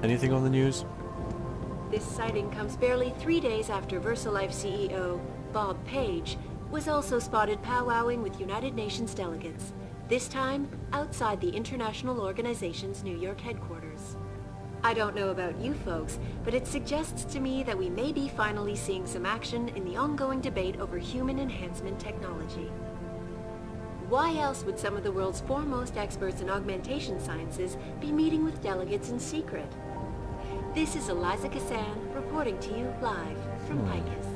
Anything on the news? This sighting comes barely 3 days after VersaLife CEO Bob Page was also spotted powwowing with United Nations delegates, this time outside the international organization's New York headquarters. I don't know about you folks, but it suggests to me that we may be finally seeing some action in the ongoing debate over human enhancement technology. Why else would some of the world's foremost experts in augmentation sciences be meeting with delegates in secret? This is Eliza Kassan reporting to you live from Picus.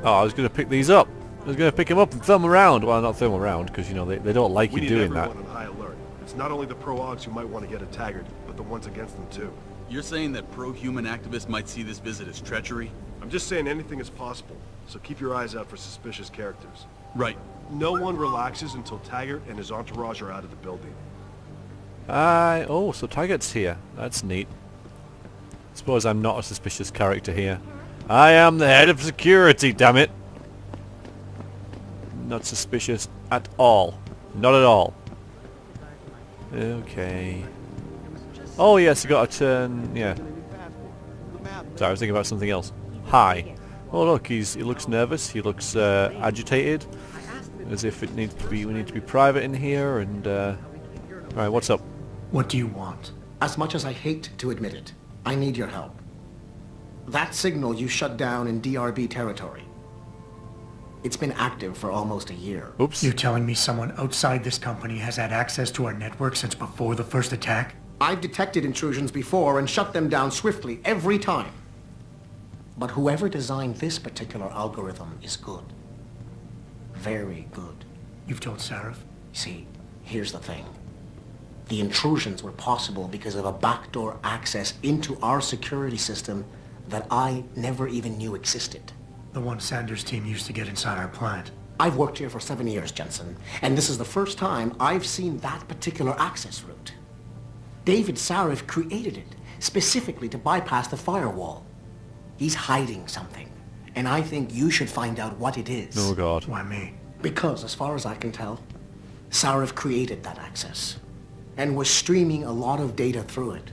Oh, I was going to pick these up. I was going to pick them up and throw them around. Well, not throw them around, because, you know, they don't like you doing that. We need everyone on high alert. It's not only the pro-augs who might want to get a taggart, but the ones against them too. You're saying that pro-human activists might see this visit as treachery? I'm just saying anything is possible, so keep your eyes out for suspicious characters. Right. No one relaxes until Taggart and his entourage are out of the building. Oh, so Taggart's here. That's neat. Suppose I'm not a suspicious character here. I am the head of security, damn it! Not suspicious at all. Not at all. Okay. Oh yes, I got to turn... yeah. Sorry, I was thinking about something else. Hi. Oh look, he looks nervous. He looks agitated. As if we need to be private in here, and alright, what's up? What do you want? As much as I hate to admit it, I need your help. That signal you shut down in DRB territory. It's been active for almost a year. Oops. You're telling me someone outside this company has had access to our network since before the first attack? I've detected intrusions before and shut them down swiftly every time. But whoever designed this particular algorithm is good. Very good. You've told Sarif? See, here's the thing. The intrusions were possible because of a backdoor access into our security system that I never even knew existed. The one Sanders' team used to get inside our plant. I've worked here for 7 years, Jensen, and this is the first time I've seen that particular access route. David Sarif created it specifically to bypass the firewall. He's hiding something, and I think you should find out what it is. Oh God. Why me? Because, as far as I can tell, Sarif created that access and was streaming a lot of data through it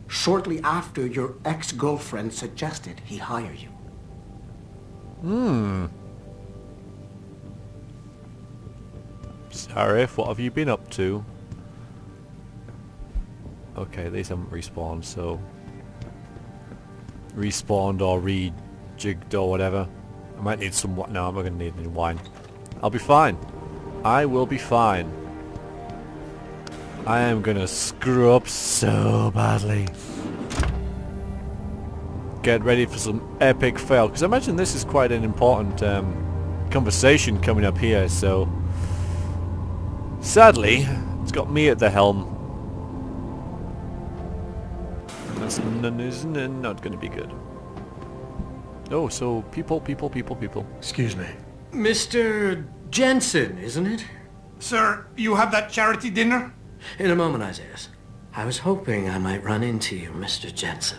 shortly after your ex-girlfriend suggested he hire you. Sarif, what have you been up to? Okay, these haven't respawned, so... respawned or rejigged or whatever. I might need some... no, I'm not going to need any wine. I'll be fine. I will be fine. I am going to screw up so badly. Get ready for some epic fail, because I imagine this is quite an important conversation coming up here, so... sadly, it's got me at the helm. And that's not going to be good. Oh, so people. Excuse me. Mr. Jensen, isn't it? Sir, you have that charity dinner? In a moment, Isaiah. I was hoping I might run into you, Mr. Jensen.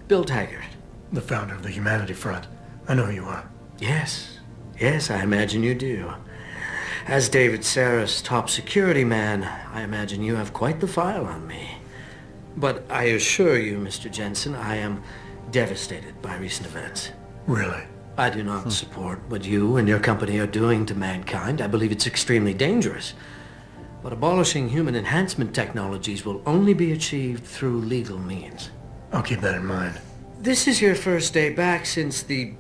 Bill Taggart. The founder of the Humanity Front. I know who you are. Yes. Yes, I imagine you do. As David Sarris' top security man, I imagine you have quite the file on me. But I assure you, Mr. Jensen, I am devastated by recent events. Really? I do not support what you and your company are doing to mankind. I believe it's extremely dangerous. But abolishing human enhancement technologies will only be achieved through legal means. I'll keep that in mind. This is your first day back since the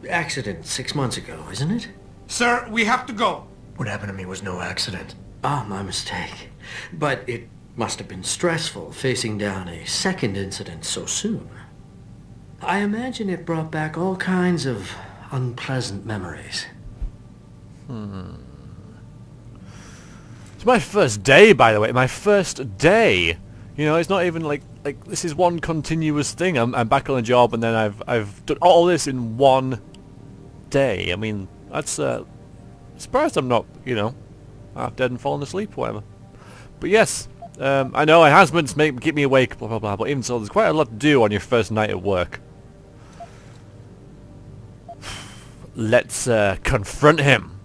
accident 6 months ago, isn't it? Sir, we have to go. What happened to me was no accident. Ah, my mistake. But it must have been stressful facing down a second incident so soon. I imagine it brought back all kinds of unpleasant memories. It's my first day, by the way. My first day. You know, it's not even like this is one continuous thing. I'm back on the job, and then I've done all this in one day. I mean, that's surprised I'm not, you know, half dead and falling asleep or whatever. But yes, I know enhancements keep me awake, blah blah blah. But even so, there's quite a lot to do on your first night at work. Let's confront him.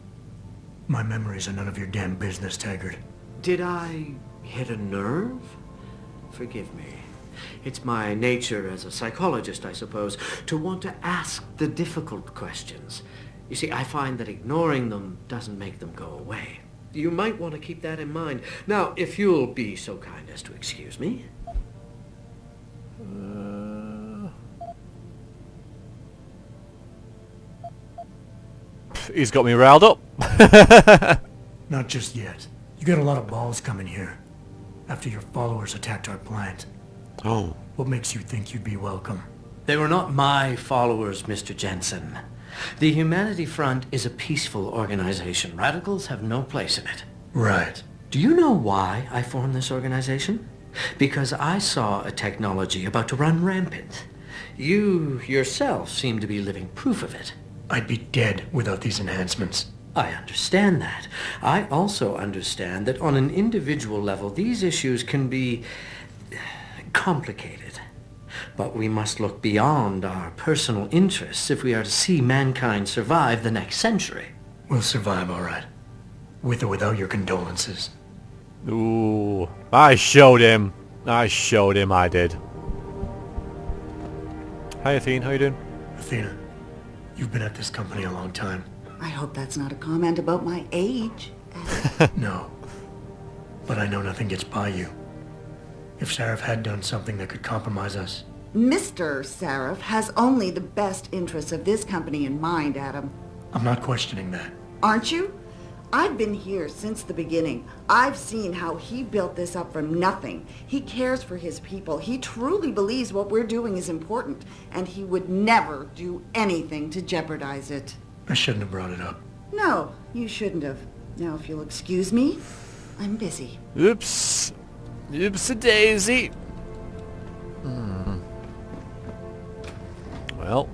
My memories are none of your damn business, Taggart. Did I hit a nerve? Forgive me. It's my nature as a psychologist, I suppose, to want to ask the difficult questions. You see, I find that ignoring them doesn't make them go away. You might want to keep that in mind. Now, if you'll be so kind as to excuse me. He's got me riled up. Not just yet. You got a lot of balls coming here. After your followers attacked our plant. Oh. What makes you think you'd be welcome? They were not my followers, Mr. Jensen. The Humanity Front is a peaceful organization. Radicals have no place in it. Right. Do you know why I formed this organization? Because I saw a technology about to run rampant. You yourself seem to be living proof of it. I'd be dead without these enhancements. I understand that. I also understand that on an individual level, these issues can be complicated. But we must look beyond our personal interests if we are to see mankind survive the next century. We'll survive, all right. With or without your condolences. Ooh. I showed him. I did. Hi, Athene. How you doing? Athena, you've been at this company a long time. I hope that's not a comment about my age. No. But I know nothing gets by you. If Sarif had done something that could compromise us. Mr. Sarif has only the best interests of this company in mind, Adam. I'm not questioning that. Aren't you? I've been here since the beginning. I've seen how he built this up from nothing. He cares for his people. He truly believes what we're doing is important, and he would never do anything to jeopardize it. I shouldn't have brought it up. No, you shouldn't have. Now, if you'll excuse me, I'm busy. Oops. Oops-a-daisy. Well,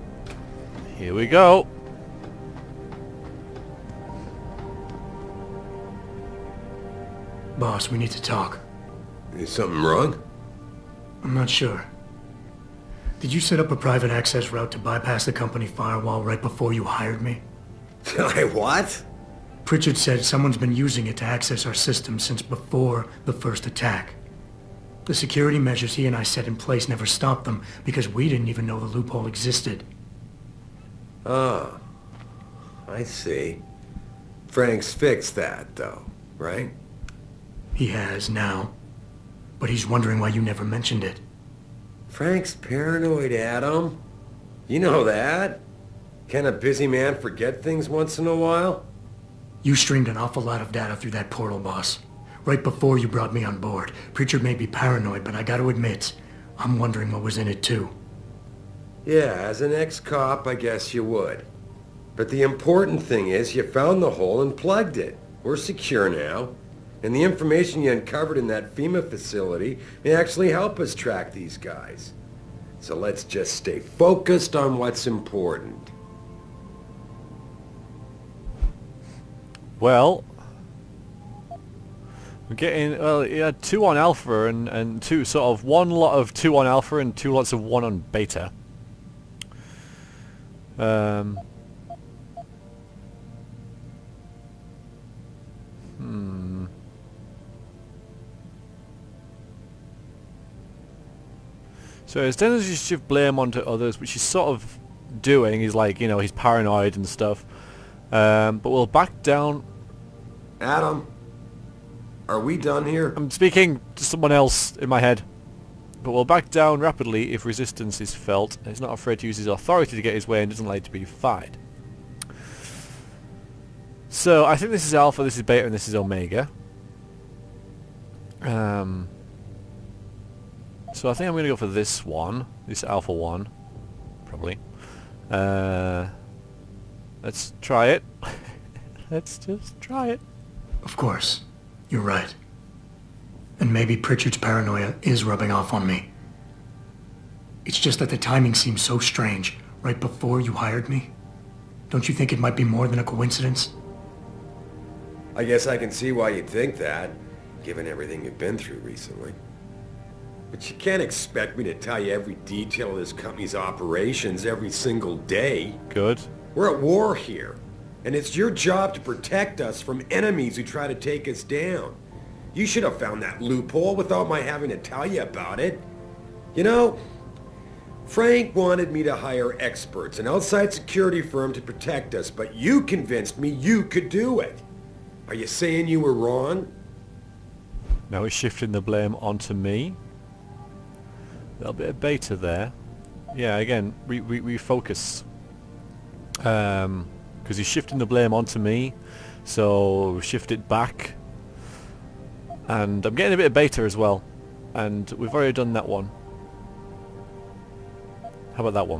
here we go. Boss, we need to talk. Is something wrong? I'm not sure. Did you set up a private access route to bypass the company firewall right before you hired me? What? Pritchard said someone's been using it to access our system since before the first attack. The security measures he and I set in place never stopped them because we didn't even know the loophole existed. Oh. I see. Frank's fixed that, though, right? He has now. But he's wondering why you never mentioned it. Frank's paranoid, Adam. You know that. Can a busy man forget things once in a while? You streamed an awful lot of data through that portal, boss. Right before you brought me on board. Pritchard may be paranoid, but I gotta admit, I'm wondering what was in it too. Yeah, as an ex-cop, I guess you would. But the important thing is you found the hole and plugged it. We're secure now. And the information you uncovered in that FEMA facility may actually help us track these guys. So let's just stay focused on what's important. Well, we're getting, well, he had 2 on alpha and 2, sort of 1 lot of 2 on alpha and 2 lots of 1 on beta. So instead of just shift blame onto others, which he's sort of doing, he's like, you know, he's paranoid and stuff. But we'll back down. Adam, are we done here? I'm speaking to someone else in my head. But we'll back down rapidly if resistance is felt. He's not afraid to use his authority to get his way and doesn't like to be defied. So I think this is Alpha, this is Beta, and this is Omega. So I think I'm going to go for this one. This Alpha 1. Probably. Let's try it. Let's just try it. Of course. You're right. And maybe Pritchard's paranoia is rubbing off on me. It's just that the timing seems so strange. Right before you hired me. Don't you think it might be more than a coincidence? I guess I can see why you'd think that, given everything you've been through recently. But you can't expect me to tell you every detail of this company's operations every single day. Good. We're at war here. And it's your job to protect us from enemies who try to take us down. You should have found that loophole without my having to tell you about it. You know, Frank wanted me to hire experts, an outside security firm to protect us, but you convinced me you could do it. Are you saying you were wrong? Now it's shifting the blame onto me. A little bit of beta there. Yeah, again, refocus. Because he's shifting the blame onto me, so shift it back. And I'm getting a bit of beta as well. And we've already done that one. How about that one?